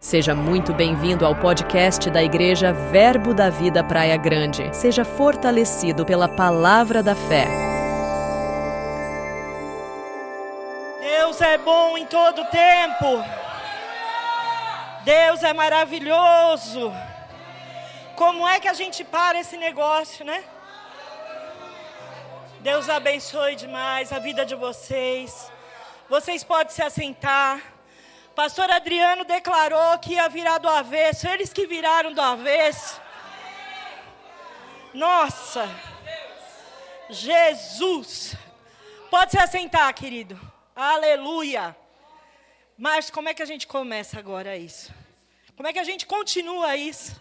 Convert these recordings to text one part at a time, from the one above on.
Seja muito bem-vindo ao podcast da Igreja Verbo da Vida Praia Grande. Seja fortalecido pela palavra da fé. Deus é bom em todo tempo. Deus é maravilhoso. Como é que a gente para esse negócio, né? Deus abençoe demais a vida de vocês. Vocês podem se assentar. Pastor Adriano declarou que ia virar do avesso. Eles que viraram do avesso. Nossa! Jesus! Pode se assentar, querido. Aleluia! Mas como é que a gente começa agora isso? Como é que a gente continua isso?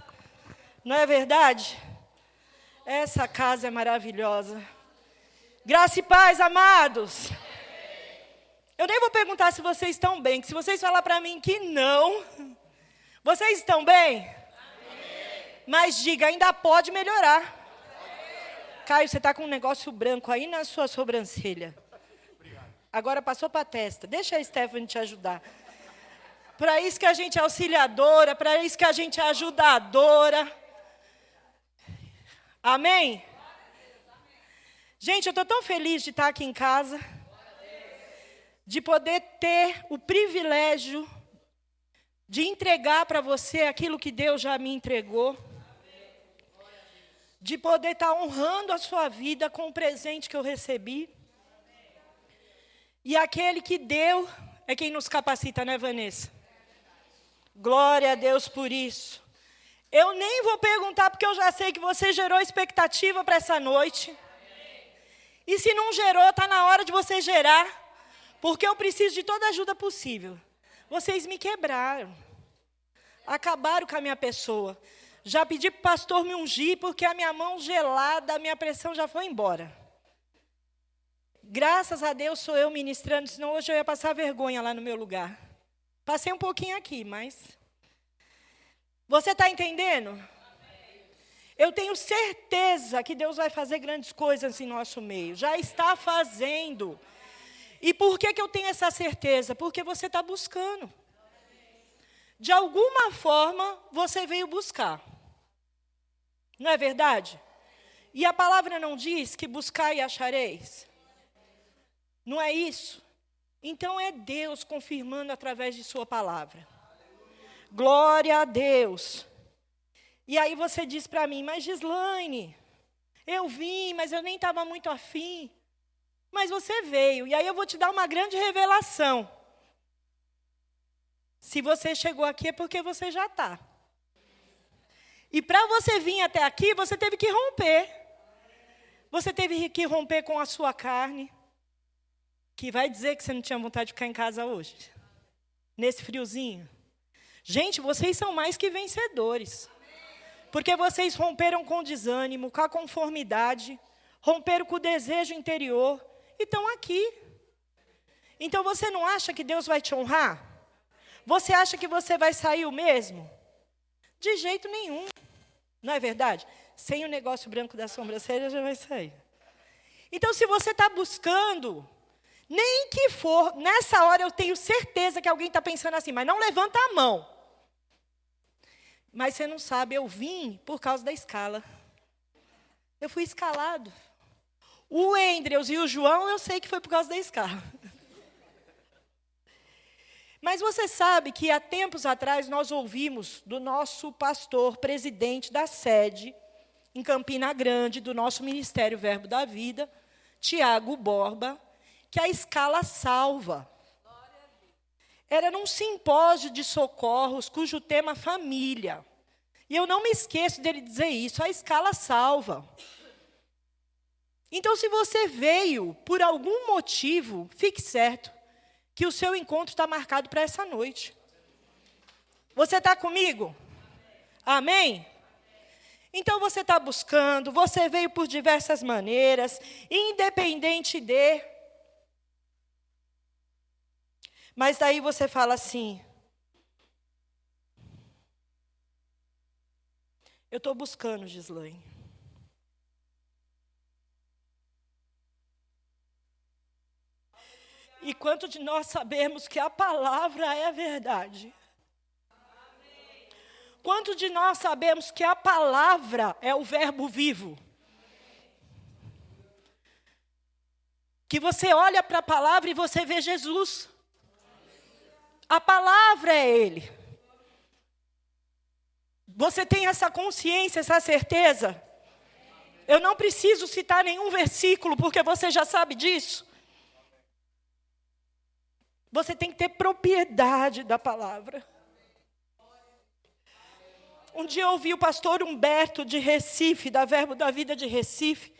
Não é verdade? Essa casa é maravilhosa. Graça e paz, amados. Eu nem vou perguntar se vocês estão bem, que se vocês falar para mim que não, vocês estão bem? Amém. Mas diga, ainda pode melhorar. Caio, você está com um negócio branco aí na sua sobrancelha. Obrigado. Agora passou para a testa. Deixa a Stephanie te ajudar. Para isso que a gente é auxiliadora, para isso que a gente é ajudadora. Amém? Gente, eu estou tão feliz de estar aqui em casa. De poder ter o privilégio de entregar para você aquilo que Deus já me entregou. De poder estar honrando a sua vida com o presente que eu recebi. E aquele que deu é quem nos capacita, né, Vanessa? Glória a Deus por isso. Eu nem vou perguntar, porque eu já sei que você gerou expectativa para essa noite. E se não gerou, está na hora de você gerar. Porque eu preciso de toda a ajuda possível. Vocês me quebraram. Acabaram com a minha pessoa. Já pedi para o pastor me ungir, porque a minha mão gelada, a minha pressão já foi embora. Graças a Deus sou eu ministrando, senão hoje eu ia passar vergonha lá no meu lugar. Passei um pouquinho aqui, mas... Você está entendendo? Eu tenho certeza que Deus vai fazer grandes coisas em nosso meio. Já está fazendo. E por que eu tenho essa certeza? Porque você está buscando. De alguma forma, você veio buscar. Não é verdade? E a palavra não diz que buscai e achareis? Não é isso? Então é Deus confirmando através de sua palavra. Glória a Deus. E aí você diz para mim, mas Gislaine, eu vim, mas eu nem estava muito afim. Mas você veio, e aí eu vou te dar uma grande revelação. Se você chegou aqui é porque você já está. E para você vir até aqui, você teve que romper. Você teve que romper com a sua carne, que vai dizer que você não tinha vontade de ficar em casa hoje. Nesse friozinho. Gente, vocês são mais que vencedores. Porque vocês romperam com o desânimo, com a conformidade, romperam com o desejo interior, e estão aqui. Então você não acha que Deus vai te honrar? Você acha que você vai sair o mesmo? De jeito nenhum. Não é verdade? Sem o negócio branco da sobrancelha já vai sair. Então se você está buscando, nem que for, nessa hora eu tenho certeza que alguém está pensando assim, mas não levanta a mão. Mas você não sabe, eu vim por causa da escala. Eu fui escalado. O Andrews e o João, eu sei que foi por causa da escala. Mas você sabe que há tempos atrás nós ouvimos do nosso pastor, presidente da sede, em Campina Grande, do nosso Ministério Verbo da Vida, Tiago Borba, que a escala salva. Era num simpósio de socorros, cujo tema família. E eu não me esqueço dele dizer isso, a escala salva. Então, se você veio por algum motivo, fique certo que o seu encontro está marcado para essa noite. Você está comigo? Amém? Então, você está buscando, você veio por diversas maneiras, independente de... Mas daí você fala assim... Eu estou buscando, Gislaine. E quanto de nós sabemos que a palavra é a verdade? Quantos de nós sabemos que a palavra é o verbo vivo? Que você olha para a palavra e você vê Jesus. A palavra é Ele. Você tem essa consciência, essa certeza? Eu não preciso citar nenhum versículo, porque você já sabe disso. Você tem que ter propriedade da palavra. Um dia eu ouvi o pastor Humberto de Recife, da Verbo da Vida de Recife,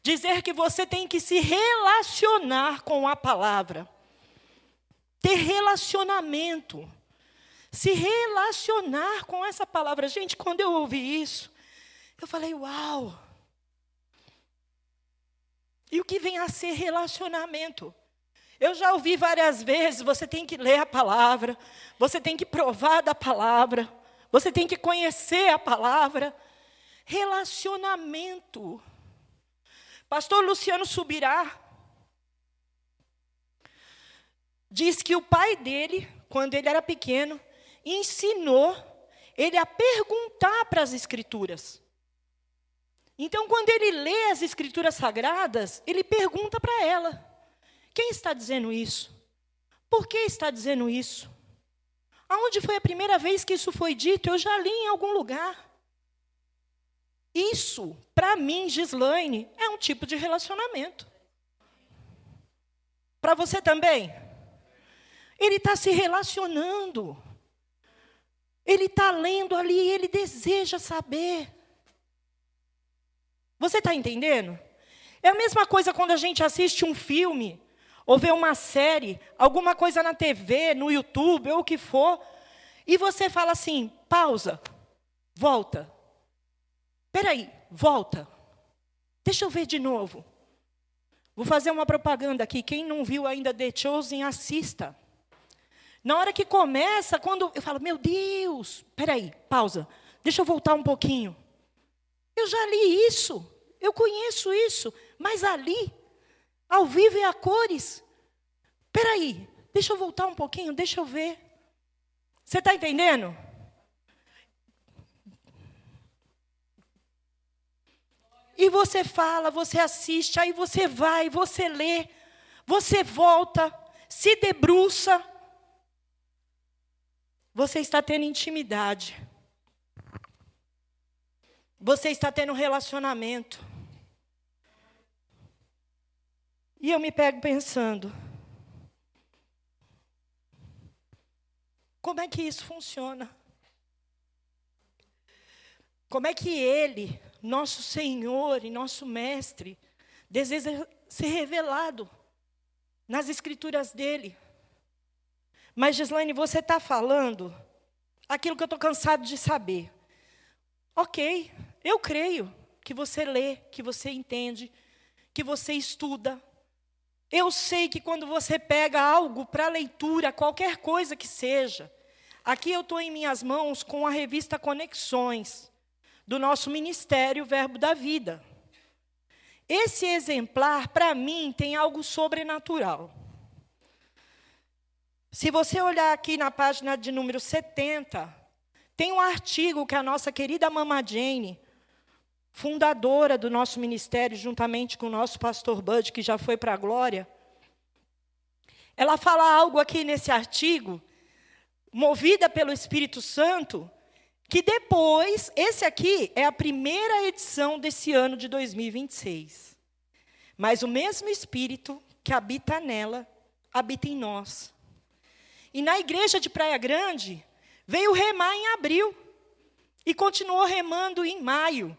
dizer que você tem que se relacionar com a palavra. Ter relacionamento. Se relacionar com essa palavra. Gente, quando eu ouvi isso, eu falei, uau! E o que vem a ser relacionamento? Eu já ouvi várias vezes, você tem que ler a palavra, você tem que provar da palavra, você tem que conhecer a palavra. Relacionamento. Pastor Luciano Subirá diz que o pai dele, quando ele era pequeno, ensinou ele a perguntar para as Escrituras. Então, quando ele lê as Escrituras Sagradas, ele pergunta para ela: quem está dizendo isso? Por que está dizendo isso? Aonde foi a primeira vez que isso foi dito? Eu já li em algum lugar. Isso, para mim, Gislaine, é um tipo de relacionamento. Para você também? Ele está se relacionando. Ele está lendo ali, ele deseja saber. Você está entendendo? É a mesma coisa quando a gente assiste um filme, ou vê uma série, alguma coisa na TV, no YouTube, ou o que for, e você fala assim, pausa, volta. Espera aí, volta. Deixa eu ver de novo. Vou fazer uma propaganda aqui. Quem não viu ainda The Chosen, assista. Na hora que começa, quando eu falo, meu Deus, espera aí, pausa. Deixa eu voltar um pouquinho. Eu já li isso, eu conheço isso, mas ali, ao vivo e a cores. Espera aí, deixa eu voltar um pouquinho, deixa eu ver. Você está entendendo? E você fala, você assiste, aí você vai, você lê, você volta, se debruça. Você está tendo intimidade. Você está tendo relacionamento. E eu me pego pensando, como é que isso funciona? Como é que Ele, nosso Senhor e nosso Mestre, deseja ser revelado nas Escrituras dEle? Mas, Gislaine, você está falando aquilo que eu estou cansado de saber. Ok, eu creio que você lê, que você entende, que você estuda. Eu sei que quando você pega algo para leitura, qualquer coisa que seja, aqui eu estou em minhas mãos com a revista Conexões, do nosso ministério Verbo da Vida. Esse exemplar, para mim, tem algo sobrenatural. Se você olhar aqui na página de número 70, tem um artigo que a nossa querida Mama Jane, fundadora do nosso ministério, juntamente com o nosso pastor Bud, que já foi para a glória, ela fala algo aqui nesse artigo, movida pelo Espírito Santo, que depois, esse aqui é a primeira edição desse ano de 2026. Mas o mesmo Espírito que habita nela, habita em nós. E na igreja de Praia Grande, veio remar em abril e continuou remando em maio.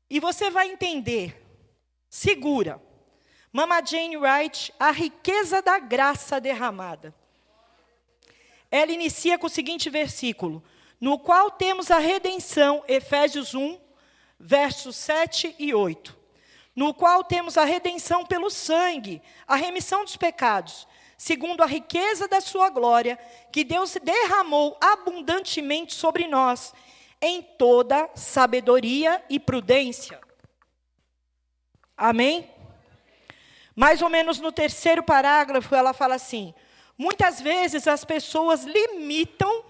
E você vai entender. Segura. Mama Jane Wright, a riqueza da graça derramada. Ela inicia com o seguinte versículo: no qual temos a redenção, Efésios 1, versos 7 e 8. No qual temos a redenção pelo sangue, a remissão dos pecados, segundo a riqueza da sua glória, que Deus derramou abundantemente sobre nós, em toda sabedoria e prudência. Amém? Mais ou menos no terceiro parágrafo, ela fala assim: muitas vezes as pessoas limitam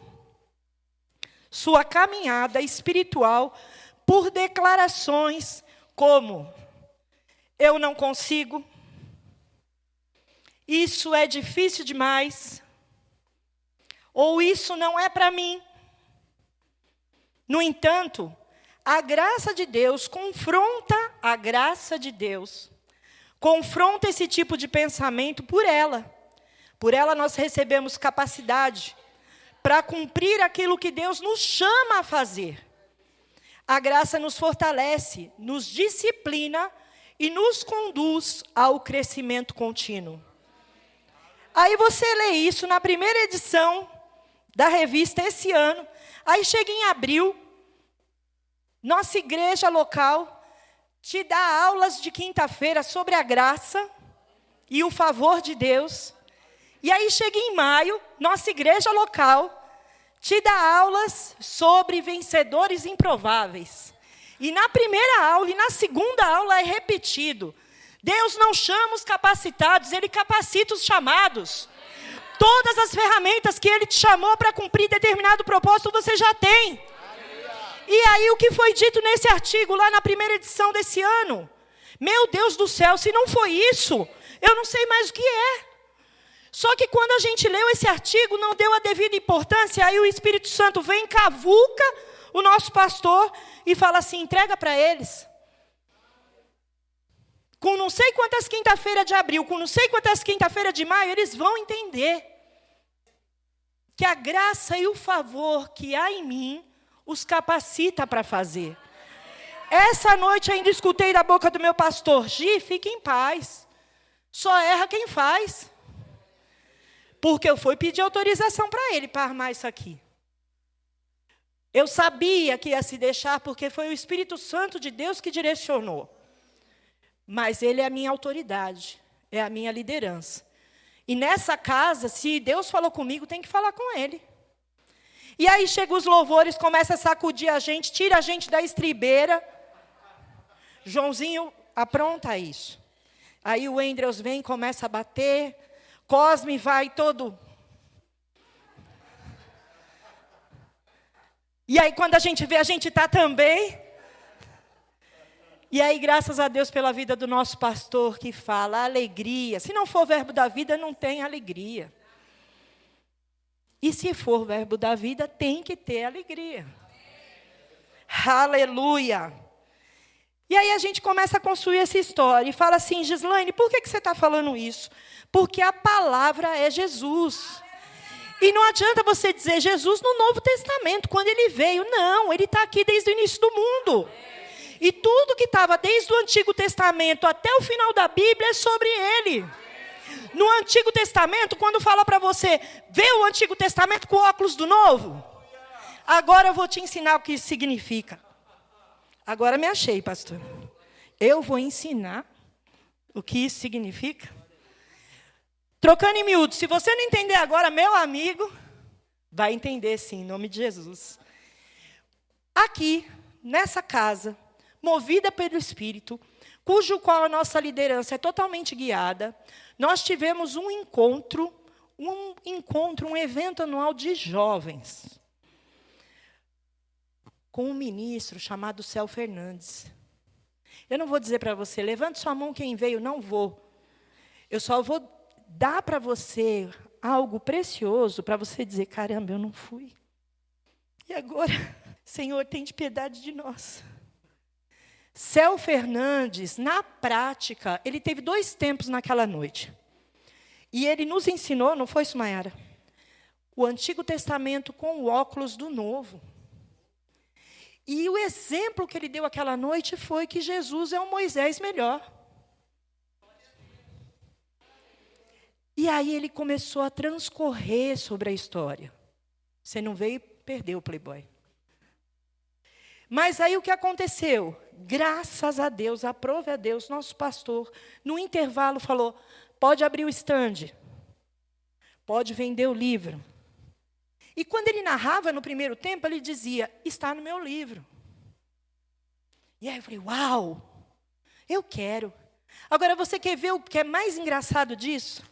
sua caminhada espiritual por declarações como: eu não consigo, isso é difícil demais, ou isso não é para mim. No entanto, a graça de Deus confronta esse tipo de pensamento por ela. Por ela nós recebemos capacidade para cumprir aquilo que Deus nos chama a fazer. A graça nos fortalece, nos disciplina e nos conduz ao crescimento contínuo. Aí você lê isso na primeira edição da revista esse ano. Aí chega em abril, nossa igreja local te dá aulas de quinta-feira sobre a graça e o favor de Deus. E aí chega em maio, nossa igreja local te dá aulas sobre vencedores improváveis. E na primeira aula e na segunda aula é repetido: Deus não chama os capacitados, Ele capacita os chamados. Todas as ferramentas que Ele te chamou para cumprir determinado propósito, você já tem. E aí o que foi dito nesse artigo, lá na primeira edição desse ano? Meu Deus do céu, se não foi isso, eu não sei mais o que é. Só que quando a gente leu esse artigo, não deu a devida importância, aí o Espírito Santo vem, cavuca o nosso pastor e fala assim: entrega para eles. Com não sei quantas quinta-feiras de abril, com não sei quantas quinta-feiras de maio, eles vão entender que a graça e o favor que há em mim os capacita para fazer. Essa noite ainda escutei da boca do meu pastor: Gi, fique em paz. Só erra quem faz. Porque eu fui pedir autorização para ele para armar isso aqui. Eu sabia que ia se deixar, porque foi o Espírito Santo de Deus que direcionou. Mas ele é a minha autoridade, é a minha liderança. E nessa casa, se Deus falou comigo, tem que falar com ele. E aí chegam os louvores, começa a sacudir a gente, tira a gente da estribeira. Joãozinho apronta isso. Aí o Andrews vem, começa a bater. Cosme vai todo. E aí quando a gente vê, a gente está também. E aí, graças a Deus pela vida do nosso pastor que fala: alegria. Se não for verbo da vida, não tem alegria. E se for verbo da vida, tem que ter alegria. Aleluia. E aí a gente começa a construir essa história e fala assim: Gislaine, por que você está falando isso? Porque a palavra é Jesus. E não adianta você dizer Jesus no Novo Testamento, quando ele veio. Não, ele está aqui desde o início do mundo. E tudo que estava desde o Antigo Testamento até o final da Bíblia é sobre ele. No Antigo Testamento, quando fala para você, vê o Antigo Testamento com óculos do Novo. Agora eu vou te ensinar o que isso significa. Agora me achei, pastor. Eu vou ensinar o que isso significa. Trocando em miúdos, se você não entender agora, meu amigo, vai entender sim, em nome de Jesus. Aqui, nessa casa, movida pelo Espírito, cujo qual a nossa liderança é totalmente guiada, nós tivemos um encontro, um evento anual de jovens, com um ministro chamado Céu Fernandes. Eu não vou dizer para você: levante sua mão quem veio, não vou. Eu só vou dar para você algo precioso para você dizer: caramba, eu não fui. E agora, Senhor, tem de piedade de nós. Céu Fernandes, na prática, ele teve 2 tempos naquela noite. E ele nos ensinou, não foi isso, Mayara? O Antigo Testamento com o óculos do Novo. E o exemplo que ele deu aquela noite foi que Jesus é um Moisés melhor. E aí ele começou a transcorrer sobre a história. Você não veio e perdeu o Playboy. Mas aí o que aconteceu? Graças a Deus, aprove a Deus, nosso pastor, no intervalo falou: pode abrir o stand, pode vender o livro. E quando ele narrava no primeiro tempo, ele dizia: está no meu livro. E aí eu falei: uau, eu quero. Agora você quer ver o que é mais engraçado disso?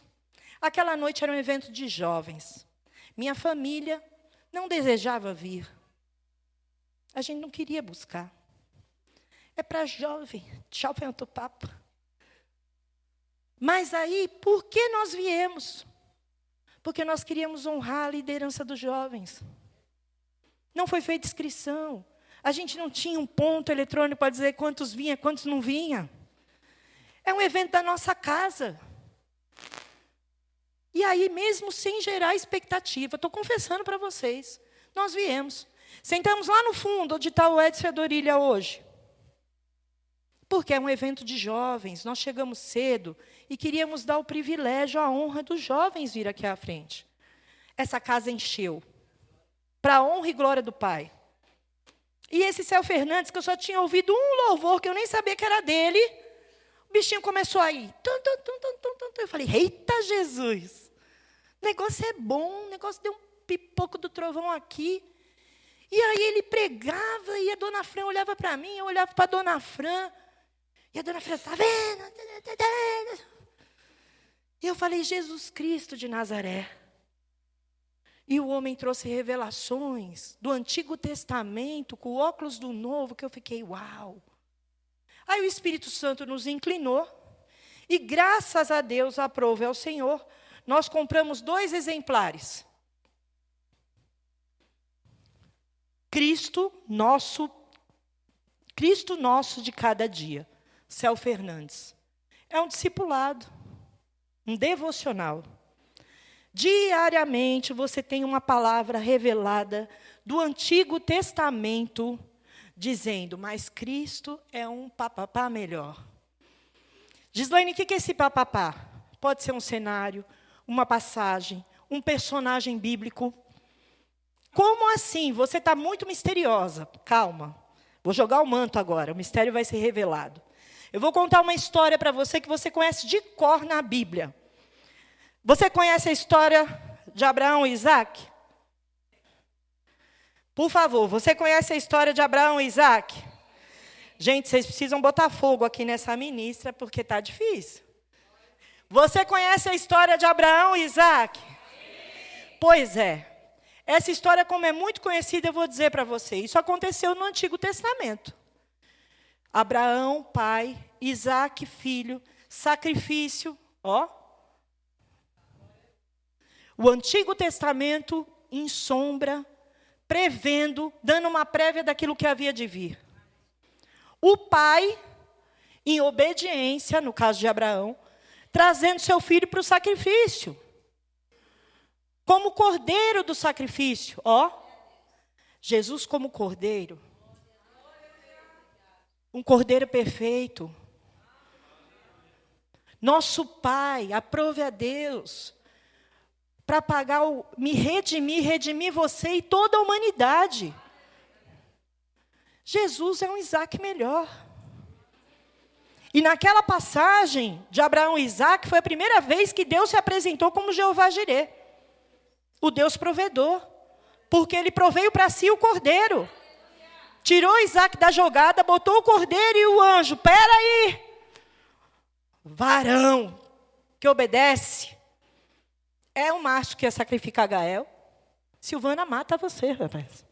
Aquela noite era um evento de jovens. Minha família não desejava vir. A gente não queria buscar. É para jovem, jovem outro papo. Mas aí, por que nós viemos? Porque nós queríamos honrar a liderança dos jovens. Não foi feita inscrição. A gente não tinha um ponto eletrônico para dizer quantos vinha, quantos não vinha. É um evento da nossa casa. E aí, mesmo sem gerar expectativa, estou confessando para vocês, nós viemos. Sentamos lá no fundo, onde está o Edson e a Dorília hoje. Porque é um evento de jovens, nós chegamos cedo e queríamos dar o privilégio, a honra dos jovens vir aqui à frente. Essa casa encheu, para a honra e glória do Pai. E esse Céu Fernandes, que eu só tinha ouvido um louvor, que eu nem sabia que era dele, o bichinho começou a ir. Eu falei, eita Jesus, o negócio é bom, o negócio deu um pipoco do trovão aqui. E aí ele pregava e a dona Fran olhava para mim, eu olhava para a dona Fran. E a dona Fran, está vendo? E eu falei, Jesus Cristo de Nazaré. E o homem trouxe revelações do Antigo Testamento, com óculos do Novo, que eu fiquei, uau. Aí o Espírito Santo nos inclinou, e graças a Deus, aprove ao Senhor, nós compramos 2 exemplares. Cristo nosso de cada dia. Céu Fernandes. É um discipulado, um devocional. Diariamente você tem uma palavra revelada do Antigo Testamento, dizendo, mas Cristo é um papapá melhor. Gislaine, o que é esse papapá? Pode ser um cenário, uma passagem, um personagem bíblico. Como assim? Você está muito misteriosa. Calma. Vou jogar o manto agora, o mistério vai ser revelado. Eu vou contar uma história para você que você conhece de cor na Bíblia. Você conhece a história de Abraão e Isaac? Por favor, você conhece a história de Abraão e Isaac? Gente, vocês precisam botar fogo aqui nessa ministra, porque está difícil. Você conhece a história de Abraão e Isaac? Pois é. Essa história, como é muito conhecida, eu vou dizer para você. Isso aconteceu no Antigo Testamento. Abraão, pai, Isaac, filho, sacrifício, ó. O Antigo Testamento em sombra, prevendo, dando uma prévia daquilo que havia de vir. O pai, em obediência, no caso de Abraão, trazendo seu filho para o sacrifício. Como cordeiro do sacrifício, ó. Jesus como cordeiro. Um cordeiro perfeito. Nosso Pai, aprove a Deus para pagar, me redimir você e toda a humanidade. Jesus é um Isaac melhor. E naquela passagem de Abraão e Isaac, foi a primeira vez que Deus se apresentou como Jeová Jirê, o Deus provedor, porque ele proveio para si o cordeiro. Tirou Isaac da jogada, botou o cordeiro e o anjo, peraí, varão que obedece, é o macho que ia sacrificar Gael. Silvana mata você, rapaz.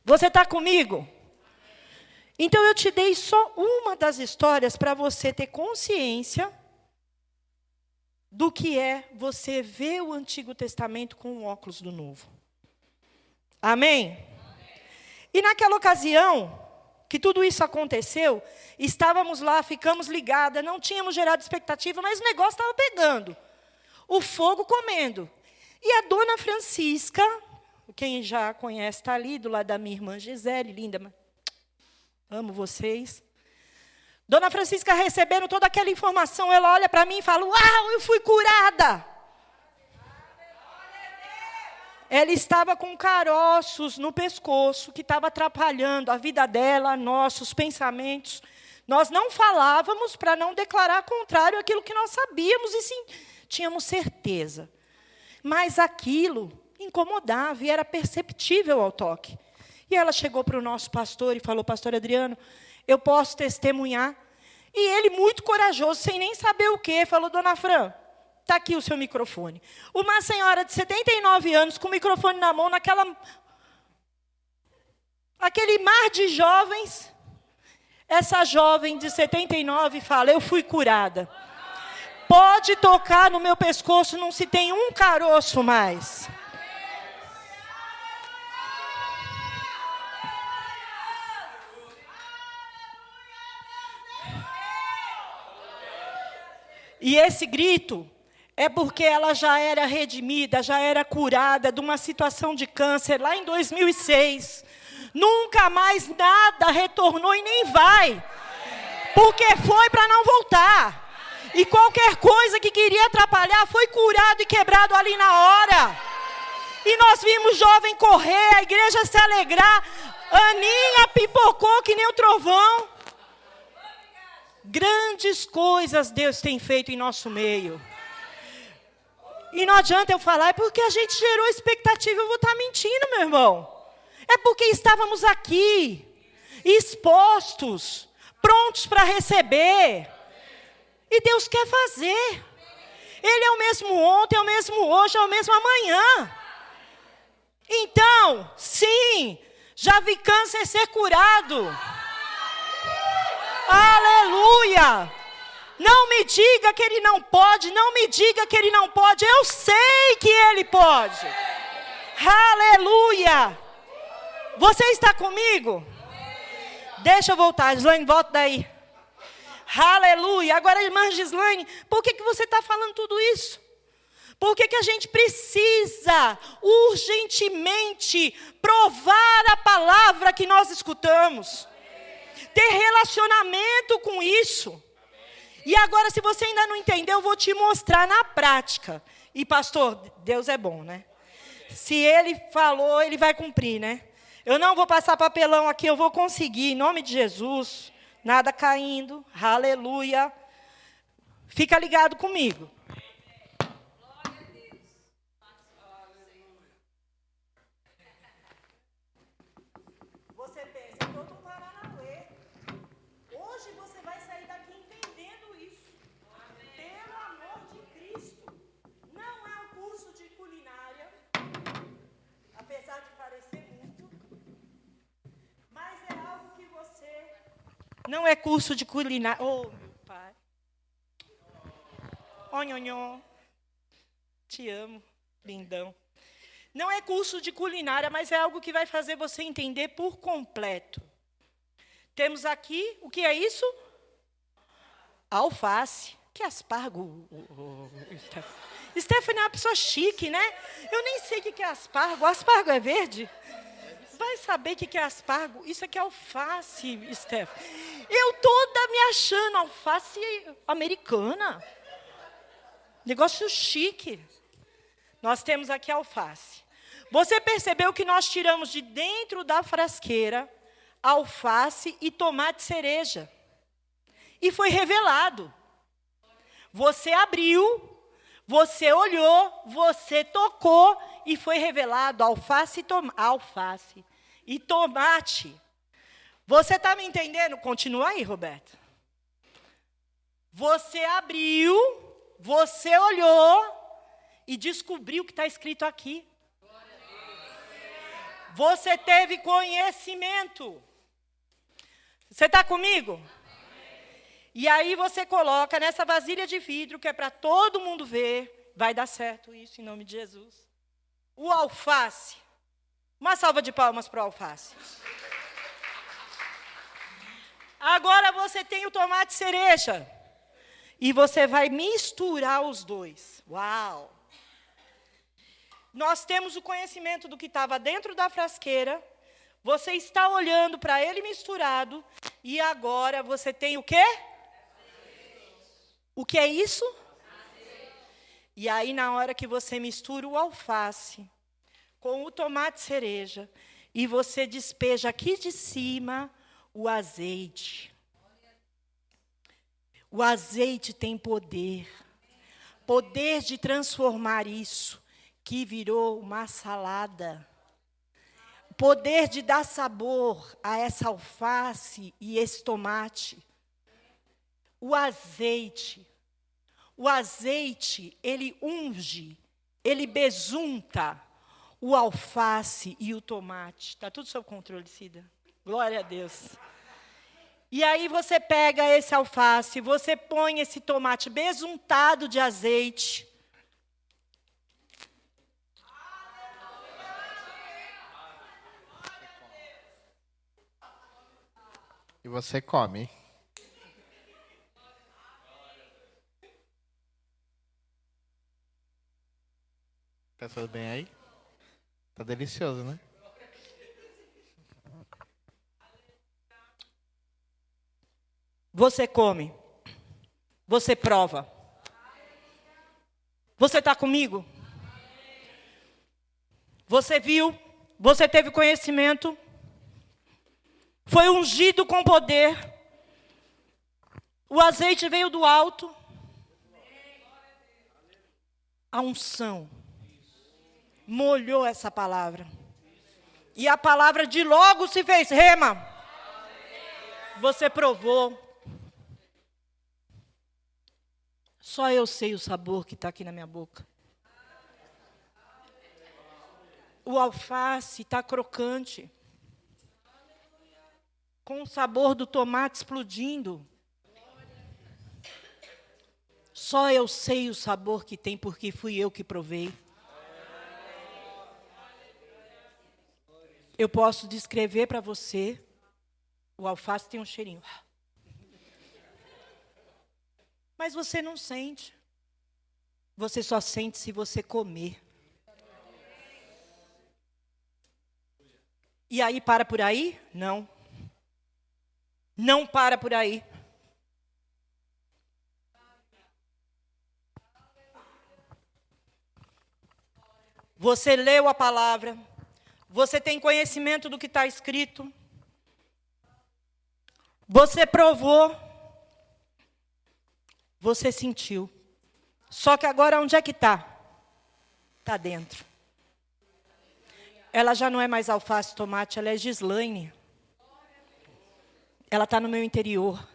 Você está comigo? Então eu te dei só uma das histórias para você ter consciência do que é você ver o Antigo Testamento com o óculos do Novo. Amém? E naquela ocasião, que tudo isso aconteceu, estávamos lá, ficamos ligadas, não tínhamos gerado expectativa, mas o negócio estava pegando. O fogo comendo. E a dona Francisca, quem já conhece está ali, do lado da minha irmã Gisele, linda, amo vocês. Dona Francisca recebendo toda aquela informação, ela olha para mim e fala, uau, eu fui curada. Ela estava com caroços no pescoço, que estava atrapalhando a vida dela, nossos pensamentos. Nós não falávamos para não declarar contrário àquilo que nós sabíamos e sim, tínhamos certeza. Mas aquilo incomodava e era perceptível ao toque. E ela chegou para o nosso pastor e falou, pastor Adriano, eu posso testemunhar? E ele, muito corajoso, sem nem saber o quê, falou, dona Fran, está aqui o seu microfone. Uma senhora de 79 anos, com o microfone na mão, naquela aquele mar de jovens, essa jovem de 79 fala, eu fui curada. Pode tocar no meu pescoço, não se tem um caroço mais. E esse grito é porque ela já era redimida, já era curada de uma situação de câncer lá em 2006. Nunca mais nada retornou e nem vai. Porque foi para não voltar. E qualquer coisa que queria atrapalhar foi curado e quebrado ali na hora. E nós vimos jovem correr, a igreja se alegrar. Aninha pipocou que nem o trovão. Grandes coisas Deus tem feito em nosso meio. E não adianta eu falar, é porque a gente gerou expectativa, eu vou estar mentindo, meu irmão. É porque estávamos aqui, expostos, prontos para receber. E Deus quer fazer. Ele é o mesmo ontem, é o mesmo hoje, é o mesmo amanhã. Então, sim, já vi câncer ser curado. Aleluia! Não me diga que ele não pode, não me diga que ele não pode. Eu sei que ele pode. Aleluia! Você está comigo? Deixa eu voltar, Gislaine, volta daí. Aleluia! Agora, irmã Gislaine, por que você está falando tudo isso? Por que a gente precisa urgentemente provar a palavra que nós escutamos? Ter relacionamento com isso. E agora, se você ainda não entendeu, eu vou te mostrar na prática. E pastor, Deus é bom, né? Se ele falou, ele vai cumprir, né? Eu não vou passar papelão aqui, eu vou conseguir, em nome de Jesus. Nada caindo, aleluia. Fica ligado comigo. Você pensa, eu estou no Paranauê. Hoje você vai sair daqui entendendo isso. Pelo amor de Cristo. Não é um curso de culinária, apesar de parecer muito. Mas é algo que você... Não é curso de culinária. Oh, meu pai. Nhonhon. Te amo, lindão. Não é curso de culinária, mas é algo que vai fazer você entender por completo. Temos aqui, o que é isso? Alface. Que aspargo? Stephanie é uma pessoa chique, né? Eu nem sei o que é aspargo. Aspargo é verde? Vai saber o que é aspargo? Isso aqui é alface, Stephanie. Eu toda me achando alface americana. Negócio chique. Nós temos aqui alface. Você percebeu que nós tiramos de dentro da frasqueira alface e tomate cereja. E foi revelado. Você abriu, você olhou, você tocou e foi revelado alface e tomate. Você está me entendendo? Continua aí, Roberto. Você abriu, você olhou e descobriu o que está escrito aqui. Você teve conhecimento. Você está comigo? E aí você coloca nessa vasilha de vidro, que é para todo mundo ver. Vai dar certo isso, em nome de Jesus. O alface. Uma salva de palmas para o alface. Agora você tem o tomate cereja. E você vai misturar os dois. Uau! Nós temos o conhecimento do que estava dentro da frasqueira. Você está olhando para ele misturado. E agora você tem o quê? O que é isso? E aí, na hora que você mistura o alface com o tomate cereja, e você despeja aqui de cima o azeite. O azeite tem poder. Poder de transformar isso, que virou uma salada. Poder de dar sabor a essa alface e esse tomate. O azeite, ele unge, ele besunta. o alface e o tomate. Está tudo sob controle, Cida. Glória a Deus. E aí você pega esse alface, você põe esse tomate besuntado de azeite. E você come. Tá tudo bem aí? Tá delicioso, né? Você come. Você prova. Você está comigo? Você viu? Você teve conhecimento? Foi ungido com poder. O azeite veio do alto. A unção molhou essa palavra. E a palavra de logo se fez rema. Você provou. Só eu sei o sabor que está aqui na minha boca. O alface está crocante. Com o sabor do tomate explodindo. Só eu sei o sabor que tem, porque fui eu que provei. Eu posso descrever para você. O alface tem um cheirinho. Mas você não sente. Você só sente se você comer. E aí para por aí? Não. Não para por aí. Você leu a palavra. Você tem conhecimento do que está escrito. Você provou. Você sentiu. Só que agora onde é que está? Está dentro. Ela já não é mais alface, tomate, ela é Gislaine. Ela está no meu interior.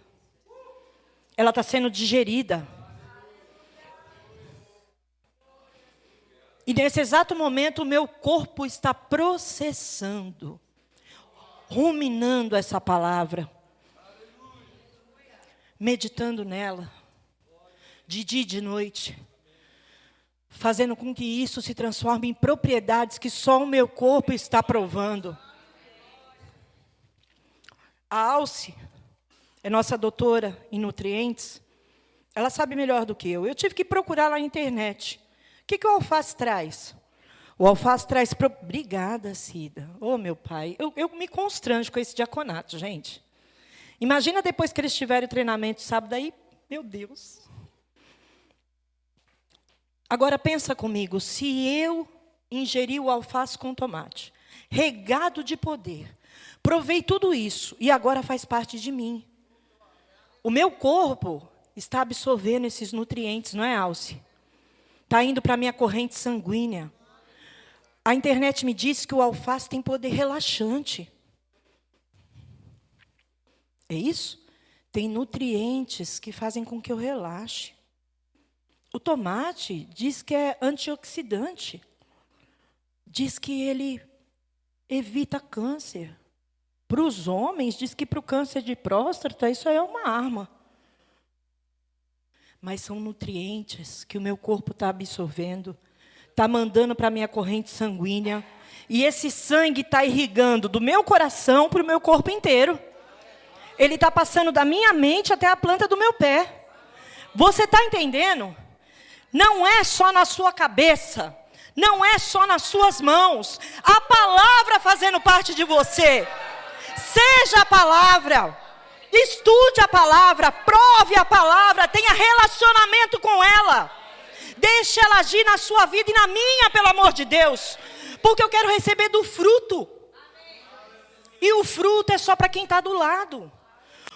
Ela está sendo digerida. E nesse exato momento o meu corpo está processando, ruminando essa palavra, meditando nela, de dia e de noite, fazendo com que isso se transforme em propriedades que só o meu corpo está provando. A Alce é nossa doutora em nutrientes. Ela sabe melhor do que eu. Eu tive que procurar lá na internet. O que o alface traz? O alface traz... Obrigada, Cida. Oh, meu pai. Eu me constranjo com esse diaconato, gente. Imagina depois que eles tiverem o treinamento sábado aí. Meu Deus. Agora pensa comigo. Se eu ingeri o alface com tomate, regado de poder, provei tudo isso e agora faz parte de mim. O meu corpo está absorvendo esses nutrientes, não é, Alce? Está indo para a minha corrente sanguínea. A internet me disse que o alface tem poder relaxante. É isso? Tem nutrientes que fazem com que eu relaxe. O tomate diz que é antioxidante. Diz que ele evita câncer. Para os homens, diz que para o câncer de próstata, isso aí é uma arma. Mas são nutrientes que o meu corpo está absorvendo, está mandando para a minha corrente sanguínea. E esse sangue está irrigando do meu coração para o meu corpo inteiro. Ele está passando da minha mente até a planta do meu pé. Você está entendendo? Não é só na sua cabeça. Não é só nas suas mãos. A palavra fazendo parte de você. Seja a palavra. Estude a palavra, prove a palavra, tenha relacionamento com ela. Deixe ela agir na sua vida e na minha, pelo amor de Deus. Porque eu quero receber do fruto. E o fruto é só para quem está do lado.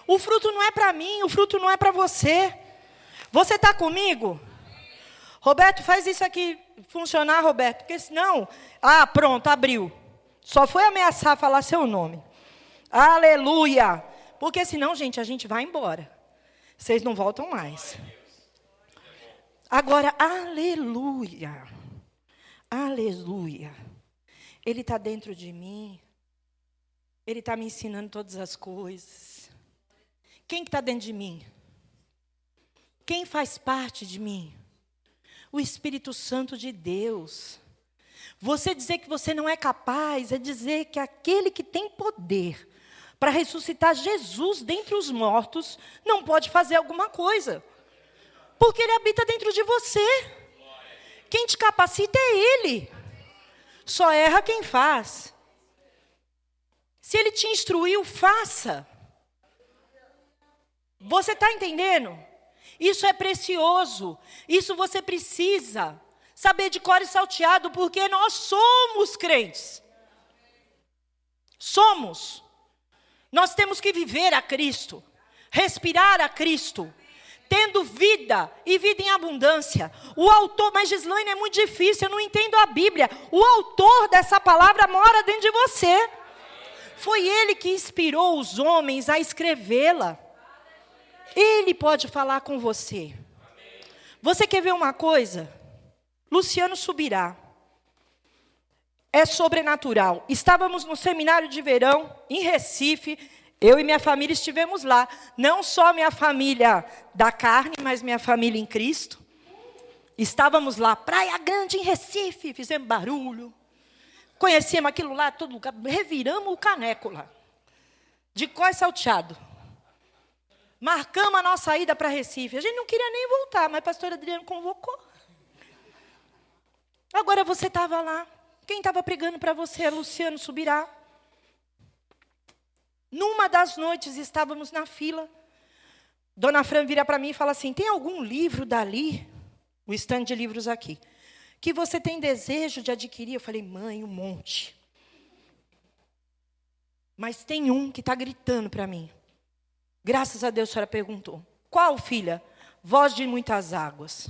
O fruto não é para mim, o fruto não é para você. Você está comigo? Roberto, faz isso aqui funcionar, Roberto. Porque senão... Ah, pronto, abriu. Só foi ameaçar falar seu nome. Aleluia. Porque senão, gente, a gente vai embora. Vocês não voltam mais. Agora, aleluia. Aleluia. Ele está dentro de mim. Ele está me ensinando todas as coisas. Quem que está dentro de mim? Quem faz parte de mim? O Espírito Santo de Deus. Você dizer que você não é capaz é dizer que aquele que tem poder para ressuscitar Jesus dentre os mortos não pode fazer alguma coisa. Porque ele habita dentro de você. Quem te capacita é ele. Só erra quem faz. Se ele te instruiu, faça. Você está entendendo? Isso é precioso. Isso você precisa saber de cor e salteado, porque nós somos crentes. Somos. Nós temos que viver a Cristo, respirar a Cristo, tendo vida e vida em abundância. O autor, mas Gislaine, é muito difícil, eu não entendo a Bíblia. O autor dessa palavra mora dentro de você. Foi ele que inspirou os homens a escrevê-la. Ele pode falar com você. Você quer ver uma coisa? Luciano Subirá. É sobrenatural. Estávamos no seminário de verão, em Recife. Eu e minha família estivemos lá. Não só minha família da carne, mas minha família em Cristo. Estávamos lá, Praia Grande, em Recife. Fizemos barulho. Conhecemos aquilo lá, todo lugar. Reviramos o caneco lá. De cós salteado. Marcamos a nossa ida para Recife. A gente não queria nem voltar, mas o pastor Adriano convocou. Agora você estava lá. Quem estava pregando para você? Luciano Subirá. Numa das noites estávamos na fila. Dona Fran vira para mim e fala assim: tem algum livro dali, o estande de livros aqui, que você tem desejo de adquirir? Eu falei: mãe, um monte. Mas tem um que está gritando para mim. Graças a Deus a senhora perguntou. Qual, filha? Voz de Muitas Águas.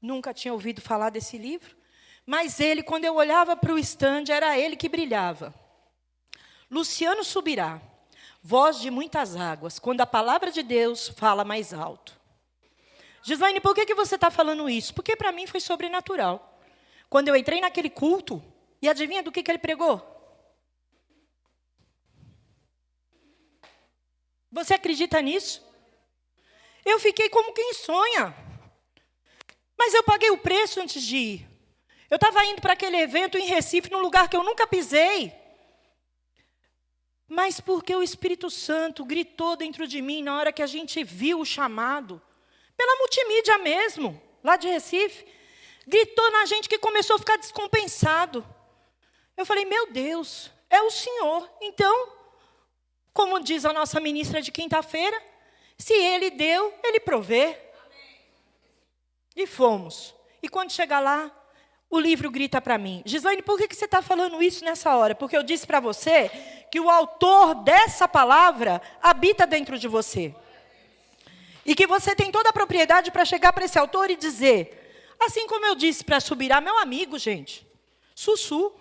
Nunca tinha ouvido falar desse livro. Mas ele, quando eu olhava para o estande, era ele que brilhava. Luciano Subirá. Voz de Muitas Águas. Quando a palavra de Deus fala mais alto. Gislaine, por que você está falando isso? Porque para mim foi sobrenatural. Quando eu entrei naquele culto, e adivinha do que ele pregou? Você acredita nisso? Eu fiquei como quem sonha. Mas eu paguei o preço antes de ir. Eu estava indo para aquele evento em Recife, num lugar que eu nunca pisei. Mas porque o Espírito Santo gritou dentro de mim na hora que a gente viu o chamado. Pela multimídia mesmo, lá de Recife. Gritou na gente que começou a ficar descompensado. Eu falei: meu Deus, é o Senhor. Então, como diz a nossa ministra de quinta-feira, se Ele deu, Ele provê. E fomos. E quando chega lá, o livro grita para mim: Gislaine, por que você está falando isso nessa hora? Porque eu disse para você que o autor dessa palavra habita dentro de você. E que você tem toda a propriedade para chegar para esse autor e dizer, assim como eu disse para Subirá, meu amigo, gente, Sussu.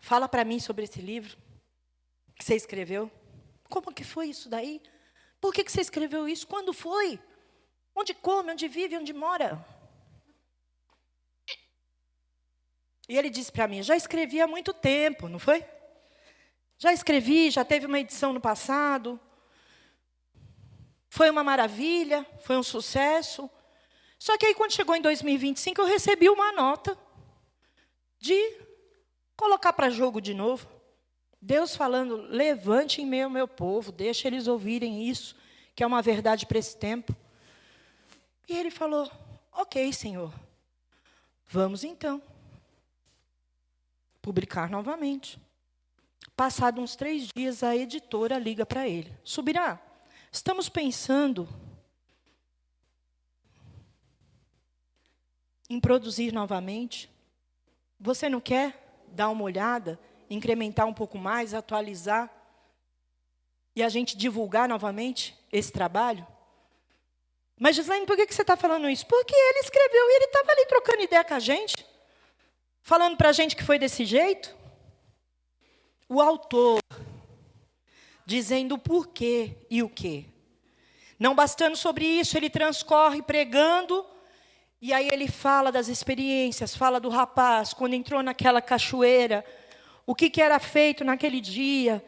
Fala para mim sobre esse livro que você escreveu. Como que foi isso daí? Por que você escreveu isso? Quando foi? Onde come, onde vive, onde mora? E ele disse para mim: já escrevi há muito tempo, não foi? Já escrevi, já teve uma edição no passado. Foi uma maravilha, foi um sucesso. Só que aí quando chegou em 2025, eu recebi uma nota de colocar para jogo de novo. Deus falando: levante em meio ao meu povo, deixa eles ouvirem isso, que é uma verdade para esse tempo. E ele falou: ok, Senhor, vamos então publicar novamente. Passado uns 3 dias, a editora liga para ele: Subirá, estamos pensando em produzir novamente. Você não quer dar uma olhada, incrementar um pouco mais, atualizar e a gente divulgar novamente esse trabalho? Mas, Gislaine, por que você está falando isso? Porque ele escreveu e ele estava ali trocando ideia com a gente, falando para a gente que foi desse jeito. O autor, dizendo o porquê e o quê. Não bastando sobre isso, ele transcorre pregando E aí ele fala das experiências, fala do rapaz, quando entrou naquela cachoeira, o que era feito naquele dia,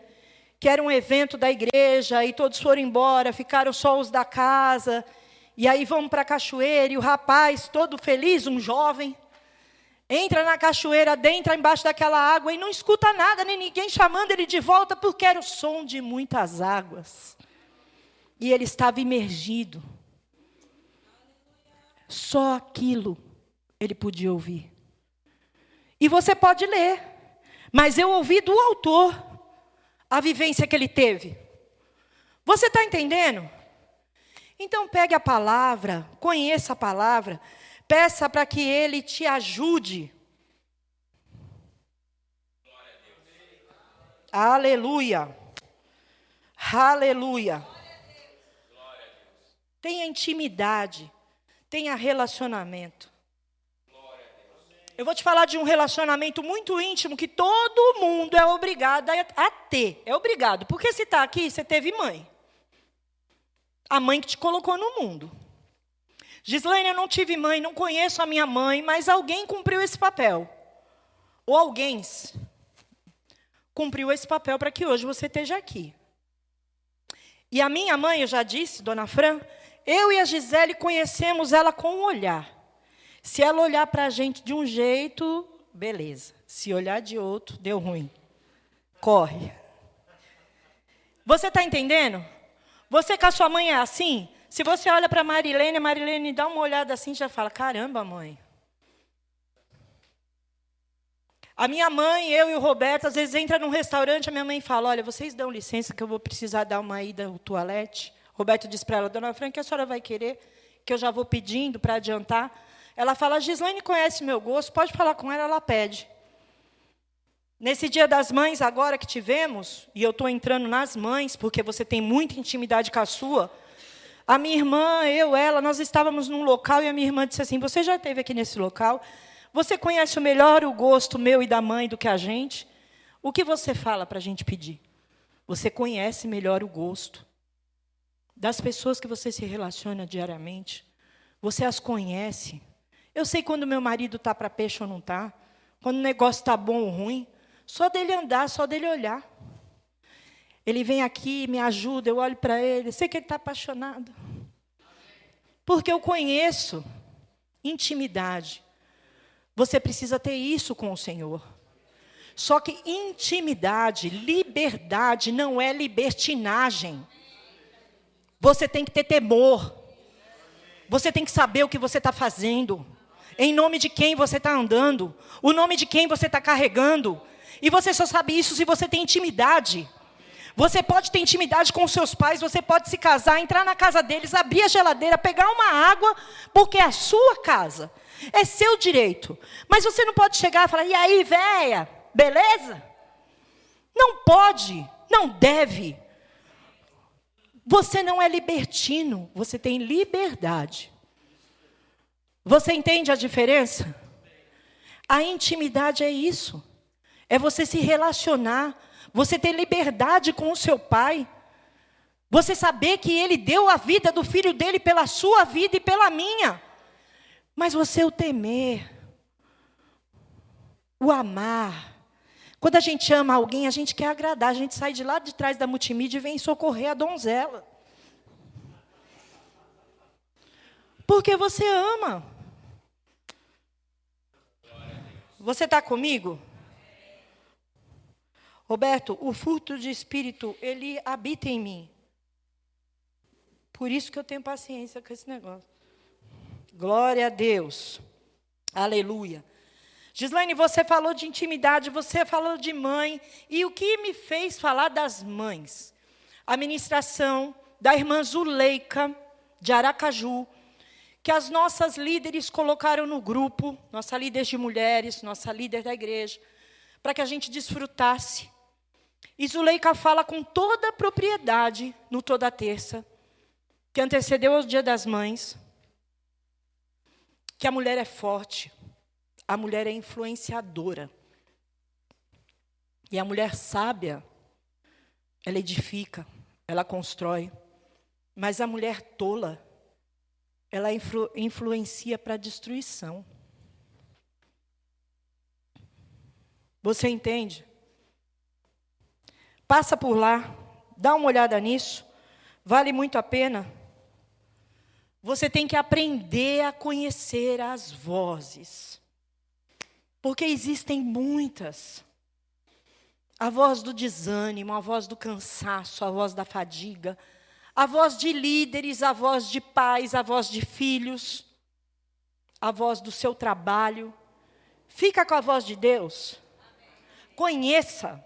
que era um evento da igreja, e todos foram embora, ficaram só os da casa, e aí vamos para a cachoeira, e o rapaz, todo feliz, um jovem, entra na cachoeira, adentra embaixo daquela água, e não escuta nada, nem ninguém chamando ele de volta, porque era o som de muitas águas. E ele estava imergido. Só aquilo ele podia ouvir. E você pode ler, mas eu ouvi do autor a vivência que ele teve. Você está entendendo? Então pegue a palavra, conheça a palavra, peça para que ele te ajude. Aleluia. Aleluia. Tenha intimidade, tenha relacionamento. Eu vou te falar de um relacionamento muito íntimo que todo mundo é obrigado a ter. É obrigado, porque se está aqui, você teve mãe. A mãe que te colocou no mundo. Gislaine, eu não tive mãe, não conheço a minha mãe, mas alguém cumpriu esse papel. Ou alguém cumpriu esse papel para que hoje você esteja aqui. E a minha mãe, eu já disse, dona Fran, eu e a Gisele conhecemos ela com o olhar. Se ela olhar para a gente de um jeito, beleza. Se olhar de outro, deu ruim. Corre. Você está entendendo? Você com a sua mãe é assim? Se você olha para a Marilene dá uma olhada assim, já fala, caramba, mãe. A minha mãe, eu e o Roberto, às vezes entra num restaurante, a minha mãe fala, olha, vocês dão licença que eu vou precisar dar uma ida ao toalete. Roberto diz para ela, dona Fran, que a senhora vai querer, que eu já vou pedindo para adiantar. Ela fala, a Gislaine conhece meu gosto, pode falar com ela, ela pede. Nesse Dia das Mães, agora que tivemos, e eu estou entrando nas mães, porque você tem muita intimidade com a sua, a minha irmã, ela, nós estávamos num local, e a minha irmã disse assim, você já esteve aqui nesse local? Você conhece melhor o gosto meu e da mãe do que a gente? O que você fala para a gente pedir? Você conhece melhor o gosto das pessoas que você se relaciona diariamente. Você as conhece. Eu sei quando meu marido está para peixe ou não está. Quando o negócio está bom ou ruim. Só dele andar, só dele olhar. Ele vem aqui, me ajuda, eu olho para ele. Sei que ele está apaixonado. Porque eu conheço intimidade. Você precisa ter isso com o Senhor. Só que intimidade, liberdade, não é libertinagem. Você tem que ter temor. Você tem que saber o que você está fazendo. Em nome de quem você está andando. O nome de quem você está carregando. E você só sabe isso se você tem intimidade. Você pode ter intimidade com os seus pais. Você pode se casar, entrar na casa deles, abrir a geladeira, pegar uma água, porque é a sua casa. É seu direito. Mas você não pode chegar e falar, e aí, véia, beleza? Não pode, não deve. Você não é libertino, você tem liberdade. Você entende a diferença? A intimidade é isso. É você se relacionar, você ter liberdade com o seu pai. Você saber que ele deu a vida do filho dele pela sua vida e pela minha. Mas você o temer, o amar. Quando a gente ama alguém, a gente quer agradar. A gente sai de lá de trás da multimídia e vem socorrer a donzela. Porque você ama. Você está comigo? Roberto, o fruto de espírito, ele habita em mim. Por isso que eu tenho paciência com esse negócio. Glória a Deus. Aleluia. Gislaine, você falou de intimidade, você falou de mãe. E o que me fez falar das mães? A ministração da irmã Zuleika, de Aracaju, que as nossas líderes colocaram no grupo, nossa líder de mulheres, nossa líder da igreja, para que a gente desfrutasse. E Zuleika fala com toda a propriedade, no Toda Terça, que antecedeu ao Dia das Mães, que a mulher é forte, a mulher é influenciadora. E a mulher sábia, ela edifica, ela constrói. Mas a mulher tola, ela influencia para a destruição. Você entende? Passa por lá, dá uma olhada nisso, vale muito a pena. Você tem que aprender a conhecer as vozes, porque existem muitas. A voz do desânimo, a voz do cansaço, a voz da fadiga, a voz de líderes, a voz de pais, a voz de filhos, a voz do seu trabalho. Fica com a voz de Deus. Conheça.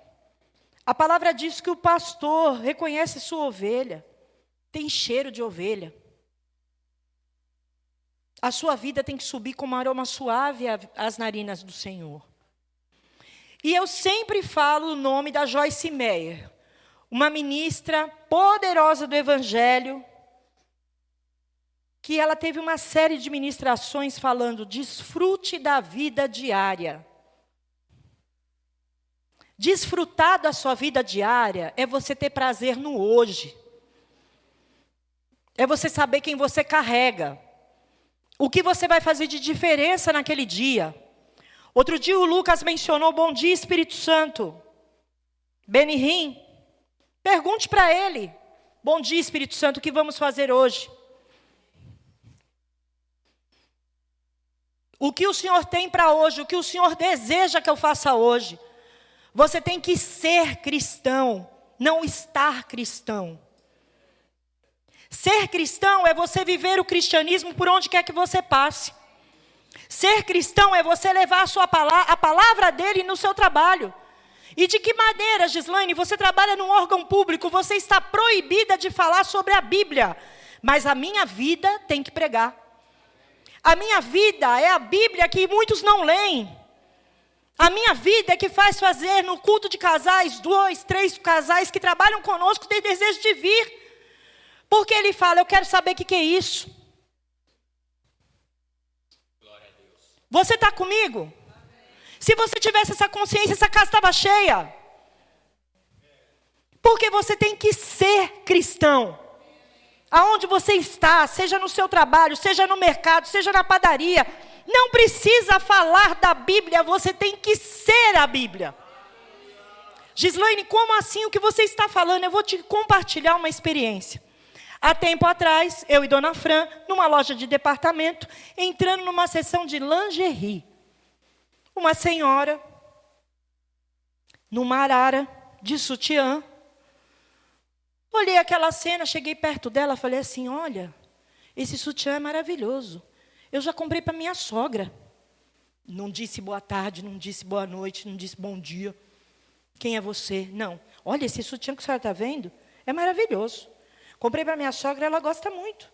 A palavra diz que o pastor reconhece sua ovelha, tem cheiro de ovelha. A sua vida tem que subir como um aroma suave às narinas do Senhor. E eu sempre falo o nome da Joyce Meyer, uma ministra poderosa do Evangelho, que ela teve uma série de ministrações falando: desfrute da vida diária. Desfrutar da sua vida diária é você ter prazer no hoje. É você saber quem você carrega. O que você vai fazer de diferença naquele dia. Outro dia o Lucas mencionou: bom dia, Espírito Santo. Benihim, pergunte para ele: bom dia, Espírito Santo, o que vamos fazer hoje? O que o Senhor tem para hoje? O que o Senhor deseja que eu faça hoje? Você tem que ser cristão, não estar cristão. Ser cristão é você viver o cristianismo por onde quer que você passe. Ser cristão é você levar a palavra dele no seu trabalho. E de que maneira, Gislaine, você trabalha num órgão público, você está proibida de falar sobre a Bíblia. Mas a minha vida tem que pregar. A minha vida é a Bíblia que muitos não leem. A minha vida é que faz fazer no culto de casais, 2, 3 casais que trabalham conosco, têm desejo de vir. Porque ele fala: eu quero saber o que é isso. Glória a Deus. Você está comigo? Amém. Se você tivesse essa consciência, essa casa estava cheia. Porque você tem que ser cristão. Aonde você está, seja no seu trabalho, seja no mercado, seja na padaria, não precisa falar da Bíblia, você tem que ser a Bíblia. Gislaine, como assim o que você está falando? Eu vou te compartilhar uma experiência. Há tempo atrás, eu e Dona Fran, numa loja de departamento, entrando numa sessão de lingerie. Uma senhora, numa arara, de sutiã. Olhei aquela cena, cheguei perto dela, falei assim: olha, esse sutiã é maravilhoso. Eu já comprei para minha sogra. Não disse boa tarde, não disse boa noite, não disse bom dia. Quem é você? Não. Olha, esse sutiã que a senhora está vendo é maravilhoso. Comprei para minha sogra, ela gosta muito.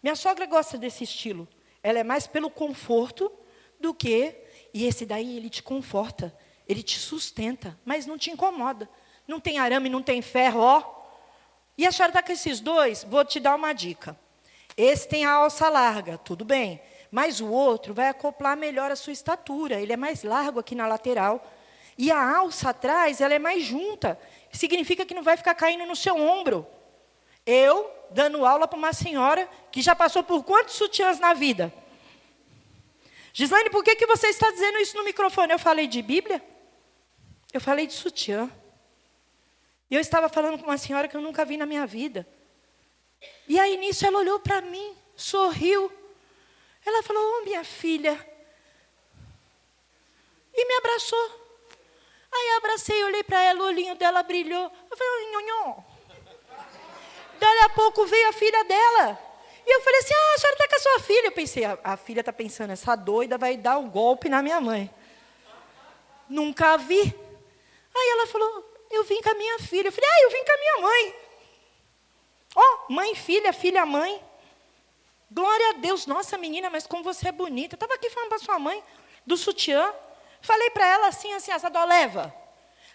Minha sogra gosta desse estilo. Ela é mais pelo conforto do que... E esse daí, ele te conforta, ele te sustenta, mas não te incomoda. Não tem arame, não tem ferro, ó. E a senhora está com esses dois? Vou te dar uma dica. Esse tem a alça larga, tudo bem. Mas o outro vai acoplar melhor a sua estatura. Ele é mais largo aqui na lateral. E a alça atrás, ela é mais junta. Significa que não vai ficar caindo no seu ombro. Eu, dando aula para uma senhora que já passou por quantos sutiãs na vida? Gislaine, por que você está dizendo isso no microfone? Eu falei de Bíblia? Eu falei de sutiã. E eu estava falando com uma senhora que eu nunca vi na minha vida. E aí, nisso, ela olhou para mim, sorriu. Ela falou: minha filha. E me abraçou. Aí eu abracei, olhei para ela, o olhinho dela brilhou. Eu falei: nhonhô. Daí a pouco veio a filha dela. E eu falei assim: a senhora está com a sua filha. Eu pensei, a filha está pensando, essa doida vai dar um golpe na minha mãe. Nunca a vi. Aí ela falou: eu vim com a minha filha. Eu falei: eu vim com a minha mãe. Ó, mãe, filha, filha, mãe. Glória a Deus. Nossa, menina, mas como você é bonita. Eu estava aqui falando para sua mãe do sutiã. Falei para ela assim, assado: leva.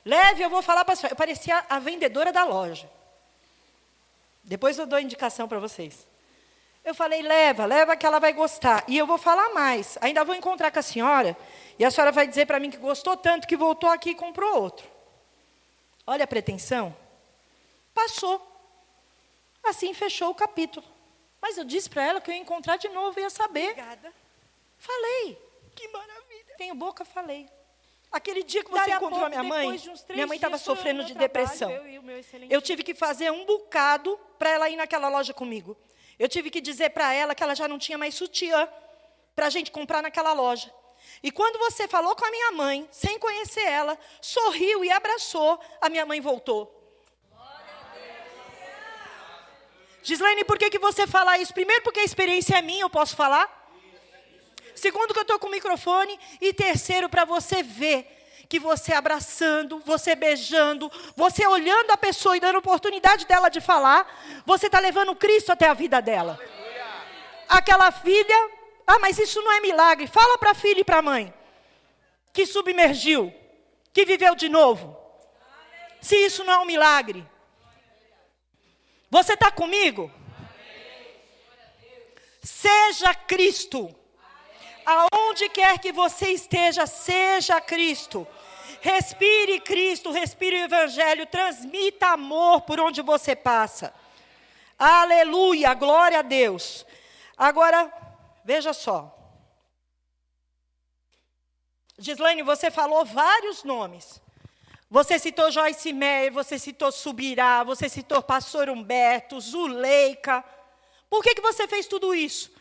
Leve, eu vou falar para a senhora. Eu parecia a vendedora da loja. Depois eu dou indicação para vocês. Eu falei: leva que ela vai gostar. E eu vou falar mais. Ainda vou encontrar com a senhora. E a senhora vai dizer para mim que gostou tanto que voltou aqui e comprou outro. Olha a pretensão. Passou. Assim fechou o capítulo. Mas eu disse para ela que eu ia encontrar de novo e ia saber. Obrigada. Falei. Que maravilha. Tenho boca, falei. Aquele dia que você Daí a encontrou a pouco, minha mãe, depois de uns 3 minha mãe estava dias, foi sofrendo no de meu trabalho, depressão. eu e o meu excelente Eu tive que fazer um bocado para ela ir naquela loja comigo. Eu tive que dizer para ela que ela já não tinha mais sutiã para a gente comprar naquela loja. E quando você falou com a minha mãe, sem conhecer ela, sorriu e abraçou, a minha mãe voltou. Gislaine, por que você fala isso? Primeiro, porque a experiência é minha, eu posso falar. Segundo, que eu estou com o microfone. E terceiro, para você ver que você abraçando, você beijando, você olhando a pessoa e dando oportunidade dela de falar, você está levando Cristo até a vida dela. Aquela filha, mas isso não é milagre. Fala para a filha e para a mãe, que submergiu, que viveu de novo. Se isso não é um milagre. Você está comigo? Seja Cristo. Aonde quer que você esteja, seja Cristo. Respire Cristo, respire o Evangelho, transmita amor por onde você passa. Aleluia, glória a Deus. Agora, veja só. Gislaine, você falou vários nomes. Você citou Joyce Meyer, você citou Subirá, você citou Pastor Humberto, Zuleika. Por que você fez tudo isso?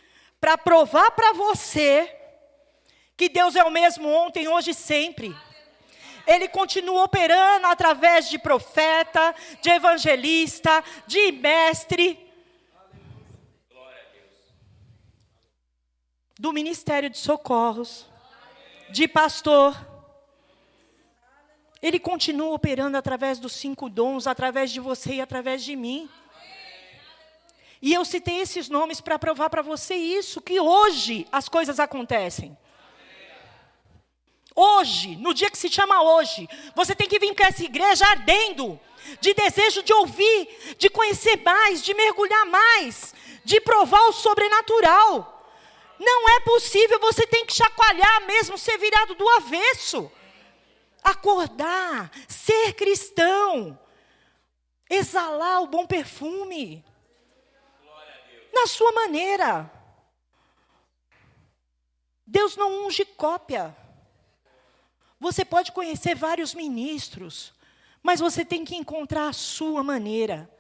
Para provar para você que Deus é o mesmo ontem, hoje e sempre. Ele continua operando através de profeta, de evangelista, de mestre. Do ministério de socorros, de pastor. Ele continua operando através dos 5 dons, através de você e através de mim. E eu citei esses nomes para provar para você isso, que hoje as coisas acontecem. Hoje, no dia que se chama hoje, você tem que vir para essa igreja ardendo, de desejo de ouvir, de conhecer mais, de mergulhar mais, de provar o sobrenatural. Não é possível, você tem que chacoalhar mesmo, ser virado do avesso. Acordar, ser cristão, exalar o bom perfume, na sua maneira. Deus não unge cópia. Você pode conhecer vários ministros, mas você tem que encontrar a sua maneira.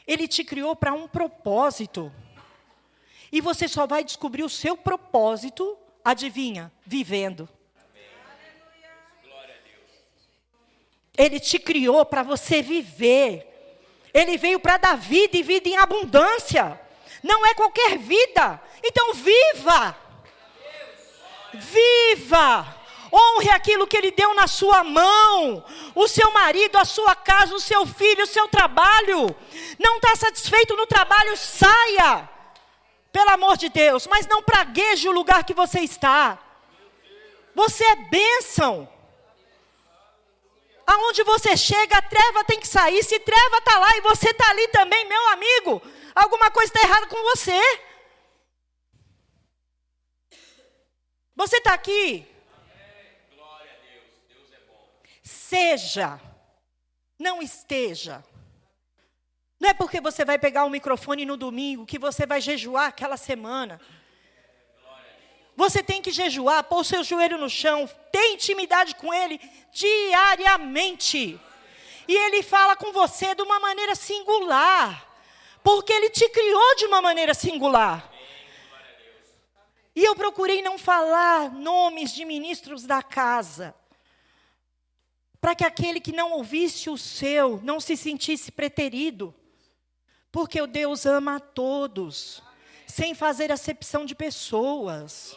Ele te criou para um propósito. E você só vai descobrir o seu propósito, adivinha? Vivendo. Ele te criou para você viver. Ele veio para dar vida e vida em abundância. Não é qualquer vida. Então viva. Viva. Honre aquilo que Ele deu na sua mão. O seu marido, a sua casa, o seu filho, o seu trabalho. Não está satisfeito no trabalho, saia. Pelo amor de Deus. Mas não pragueje o lugar que você está. Você é bênção. Aonde você chega, a treva tem que sair. Se treva está lá e você está ali também, meu amigo, alguma coisa está errada com você. Você está aqui? Glória a Deus, Deus é bom. Seja, não esteja. Não é porque você vai pegar o microfone no domingo que você vai jejuar aquela semana. Você tem que jejuar, pôr o seu joelho no chão, ter intimidade com Ele diariamente. E Ele fala com você de uma maneira singular, porque Ele te criou de uma maneira singular. E eu procurei não falar nomes de ministros da casa, para que aquele que não ouvisse o seu não se sentisse preterido, porque o Deus ama a todos, sem fazer acepção de pessoas.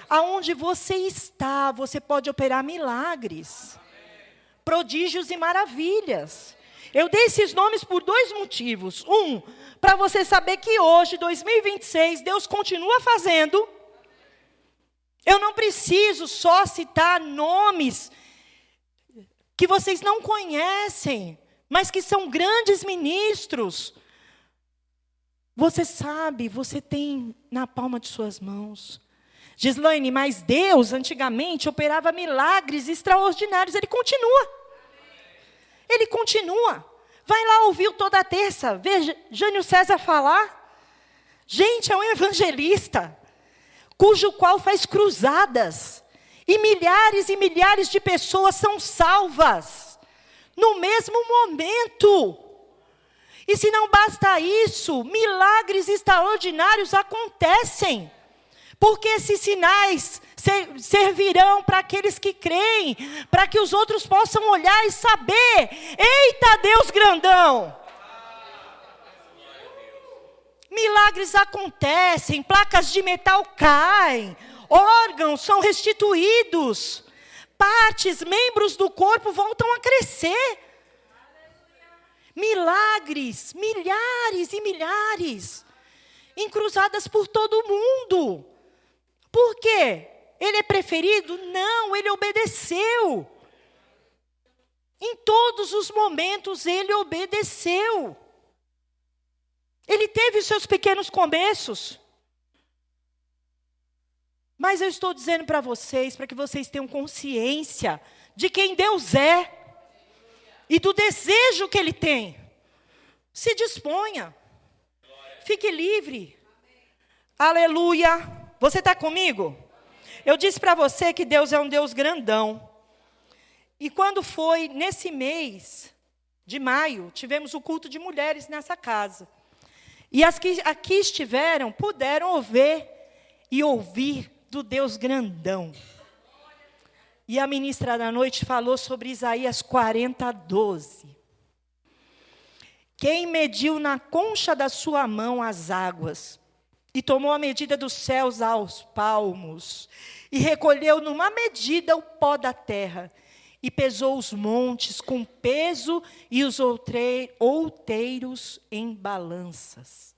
Aonde você está, você pode operar milagres, prodígios e maravilhas. Eu dei esses nomes por 2 motivos. Um, para você saber que hoje, 2026, Deus continua fazendo. Eu não preciso só citar nomes que vocês não conhecem, mas que são grandes ministros. Você sabe, você tem na palma de suas mãos. Gislaine, mas Deus antigamente operava milagres extraordinários. Ele continua. Ele continua. Vai lá ouvir toda terça. Veja Jânio César falar. Gente, é um evangelista, cujo qual faz cruzadas. E milhares de pessoas são salvas no mesmo momento. E se não basta isso, milagres extraordinários acontecem. Porque esses sinais servirão para aqueles que creem, para que os outros possam olhar e saber: eita, Deus grandão! Milagres acontecem, placas de metal caem, órgãos são restituídos, partes, membros do corpo voltam a crescer. Milagres, milhares e milhares, encruzadas por todo mundo. Por quê? Ele é preferido? Não, ele obedeceu. Em todos os momentos ele obedeceu. Ele teve os seus pequenos começos. Mas eu estou dizendo para vocês, para que vocês tenham consciência de quem Deus é. E do desejo que Ele tem. Se disponha. Fique livre. Aleluia. Você está comigo? Eu disse para você que Deus é um Deus grandão. E quando foi nesse mês de maio, tivemos o culto de mulheres nessa casa. E as que aqui estiveram, puderam ouvir do Deus grandão. E a ministra da noite falou sobre Isaías 40:12. Quem mediu na concha da sua mão as águas, e tomou a medida dos céus aos palmos, e recolheu numa medida o pó da terra, e pesou os montes com peso e os outeiros em balanças.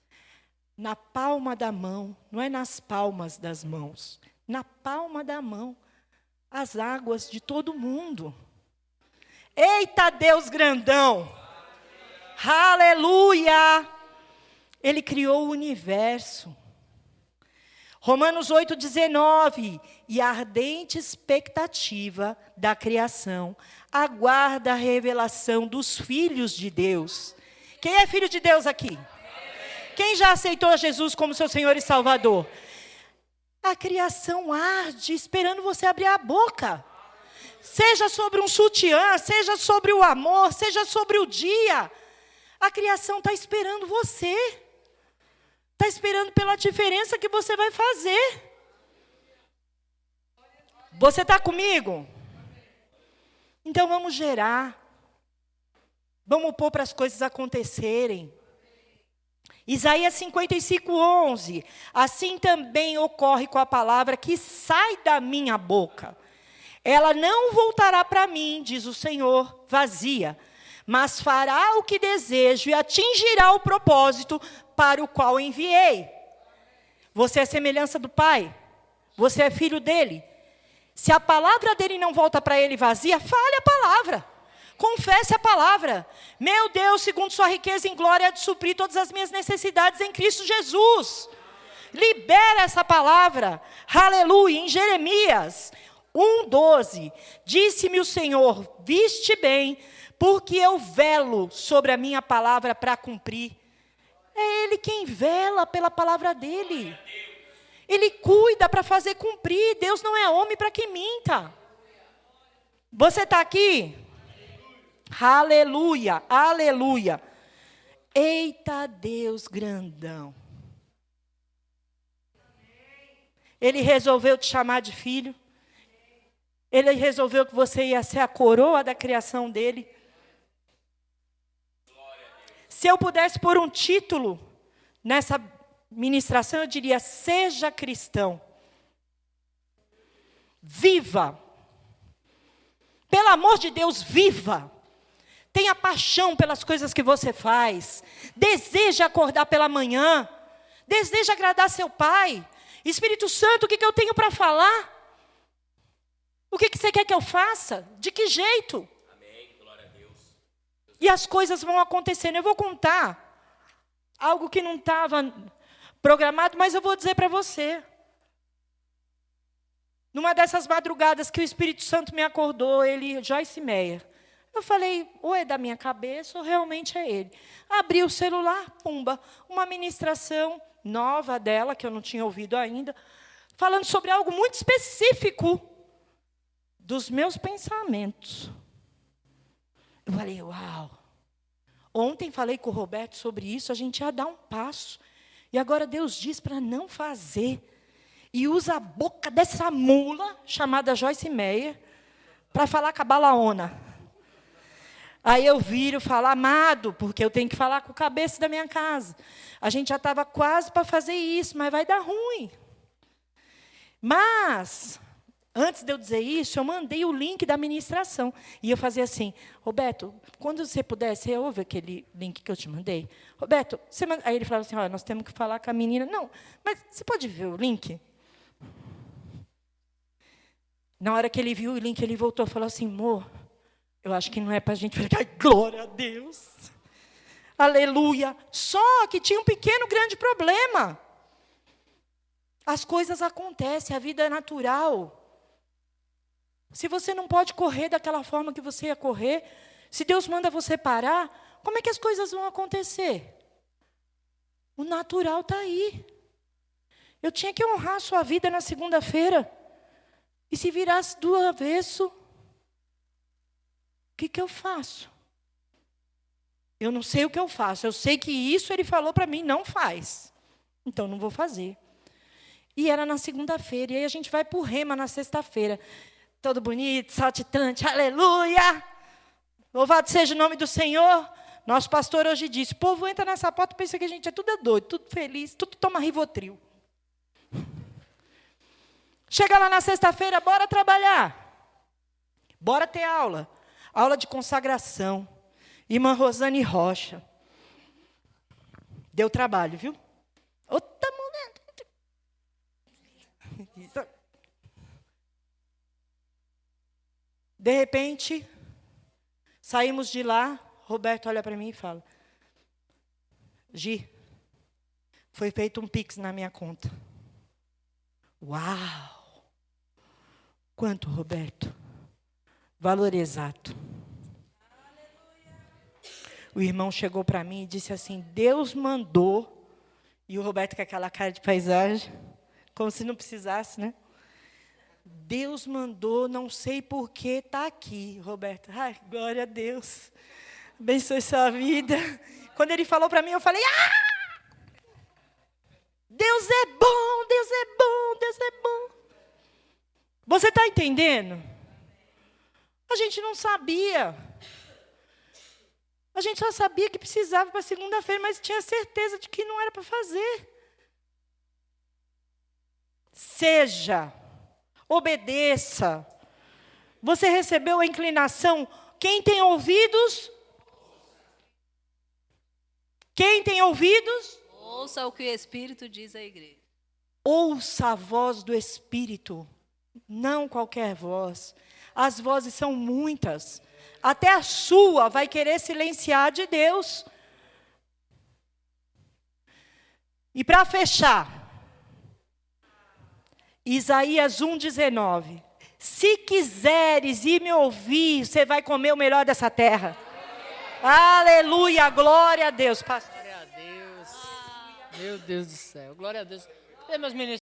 Na palma da mão, não é nas palmas das mãos, na palma da mão, as águas de todo mundo. Eita, Deus grandão! Aleluia! Ele criou o universo. Romanos 8:19, e a ardente expectativa da criação aguarda a revelação dos filhos de Deus. Quem é filho de Deus aqui? Quem já aceitou Jesus como seu Senhor e Salvador? A criação arde esperando você abrir a boca. Seja sobre um sutiã, seja sobre o amor, seja sobre o dia. A criação está esperando você. Está esperando pela diferença que você vai fazer. Você está comigo? Então vamos gerar. Vamos pôr para as coisas acontecerem. Isaías 55:11. Assim também ocorre com a palavra que sai da minha boca. Ela não voltará para mim, diz o Senhor, vazia, mas fará o que desejo e atingirá o propósito para o qual enviei. Você é semelhança do Pai. Você é filho dele. Se a palavra dele não volta para ele vazia, fale a palavra. Confesse a palavra. Meu Deus, segundo sua riqueza em glória, há de suprir todas as minhas necessidades em Cristo Jesus. Libera essa palavra. Aleluia. Em Jeremias 1:12, disse-me o Senhor, viste bem, porque eu velo sobre a minha palavra para cumprir. É Ele quem vela pela palavra dEle. Ele cuida para fazer cumprir. Deus não é homem para que minta. Você está aqui? Aleluia, aleluia. Eita Deus grandão. Ele resolveu te chamar de filho. Ele resolveu que você ia ser a coroa da criação dele. Se eu pudesse pôr um título nessa ministração, eu diria: seja cristão. Viva. Pelo amor de Deus, viva. Tenha paixão pelas coisas que você faz. Deseja acordar pela manhã. Deseja agradar seu Pai. Espírito Santo, o que eu tenho para falar? O que você quer que eu faça? De que jeito? Amém, glória a Deus. E as coisas vão acontecendo. Eu vou contar algo que não estava programado, mas eu vou dizer para você. Numa dessas madrugadas que o Espírito Santo me acordou, Joyce Meyer. Eu falei, ou é da minha cabeça, ou realmente é ele. Abri o celular, pumba, uma ministração nova dela, que eu não tinha ouvido ainda, falando sobre algo muito específico dos meus pensamentos. Eu falei, uau. Ontem falei com o Roberto sobre isso, a gente ia dar um passo. E agora Deus diz para não fazer. E usa a boca dessa mula, chamada Joyce Meyer, para falar com a Balaona. Aí eu viro falar, amado, porque eu tenho que falar com o cabeça da minha casa. A gente já estava quase para fazer isso, mas vai dar ruim. Mas, antes de eu dizer isso, eu mandei o link da ministração. E eu fazia assim, Roberto, quando você puder, você ouve aquele link que eu te mandei? Roberto, você manda... Aí ele falava assim, olha, nós temos que falar com a menina. Não, mas você pode ver o link? Na hora que ele viu o link, ele voltou e falou assim, amor, eu acho que não é para a gente falar, ai, glória a Deus. Aleluia. Só que tinha um pequeno, grande problema. As coisas acontecem, a vida é natural. Se você não pode correr daquela forma que você ia correr, se Deus manda você parar, como é que as coisas vão acontecer? O natural está aí. Eu tinha que honrar a sua vida na segunda-feira. E se virasse do avesso, o que eu faço? Eu não sei o que eu faço. Eu sei que isso ele falou para mim, não faz. Então, não vou fazer. E era na segunda-feira. E aí a gente vai para o rema na sexta-feira. Todo bonito, saltitante, aleluia! Louvado seja o nome do Senhor. Nosso pastor hoje disse, o povo entra nessa porta e pensa que a gente é tudo doido, tudo feliz, tudo toma Rivotril. Chega lá na sexta-feira, bora trabalhar. Bora ter aula. Aula de consagração. Irmã Rosane Rocha. Deu trabalho, viu? Outra mulher. De repente, saímos de lá, Roberto olha para mim e fala, Gi, foi feito um Pix na minha conta. Uau! Quanto, Roberto? Valor exato. O irmão chegou para mim e disse assim, Deus mandou, e o Roberto com aquela cara de paisagem, como se não precisasse, né? Deus mandou, não sei porquê, está aqui, Roberto. Ai, glória a Deus. Abençoe sua vida. Quando ele falou para mim, eu falei, Deus é bom, Deus é bom, Deus é bom. Você está entendendo? A gente não sabia. A gente só sabia que precisava para segunda-feira, mas tinha certeza de que não era para fazer. Seja, obedeça. Você recebeu a inclinação. Quem tem ouvidos? Quem tem ouvidos? Ouça o que o Espírito diz à igreja. Ouça a voz do Espírito, não qualquer voz. As vozes são muitas. Até a sua vai querer silenciar de Deus. E para fechar, Isaías 1,19. Se quiseres ir me ouvir, você vai comer o melhor dessa terra. Aleluia, glória a Deus. Pastor. Glória a Deus. Meu Deus do céu. Glória a Deus. Cadê meus ministros?